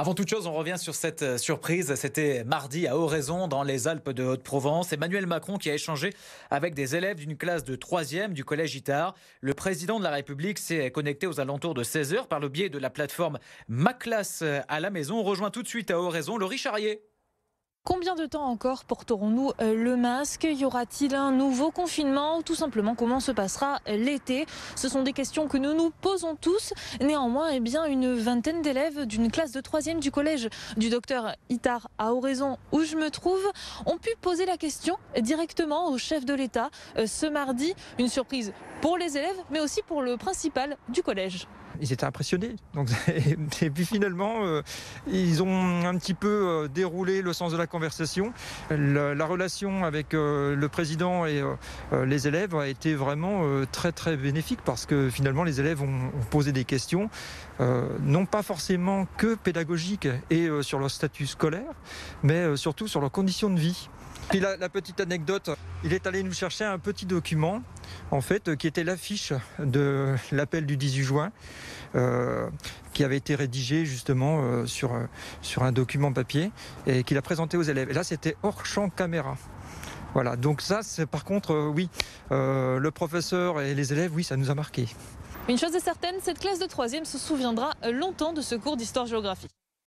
Avant toute chose, on revient sur cette surprise. C'était mardi à Oraison, dans les Alpes de Haute-Provence. Emmanuel Macron qui a échangé avec des élèves d'une classe de 3e du collège Itard. Le président de la République s'est connecté aux alentours de 16 h par le biais de la plateforme Ma classe à la maison. On rejoint tout de suite à Oraison Laurie Charrier. Combien de temps encore porterons-nous le masque? Y aura-t-il un nouveau confinement? Ou tout simplement, comment se passera l'été? Ce sont des questions que nous nous posons tous. Néanmoins, une vingtaine d'élèves d'une classe de 3e du collège du docteur Itard à Oraison, où je me trouve, ont pu poser la question directement au chef de l'État ce mardi. Une surprise pour les élèves, mais aussi pour le principal du collège. Ils étaient impressionnés. Donc, et puis finalement, ils ont un petit peu déroulé le sens de la conversation. La relation avec le président et les élèves a été vraiment très très bénéfique parce que finalement les élèves ont posé des questions, non pas forcément que pédagogiques et sur leur statut scolaire, mais surtout sur leurs conditions de vie. Puis la petite anecdote, il est allé nous chercher un petit document en fait, qui était l'affiche de l'appel du 18 juin, qui avait été rédigé justement sur un document papier et qu'il a présenté aux élèves. Et là, c'était hors champ caméra. Voilà, donc ça, c'est par contre, oui, le professeur et les élèves, oui, ça nous a marqué. Une chose est certaine, cette classe de 3e se souviendra longtemps de ce cours d'histoire-géographie.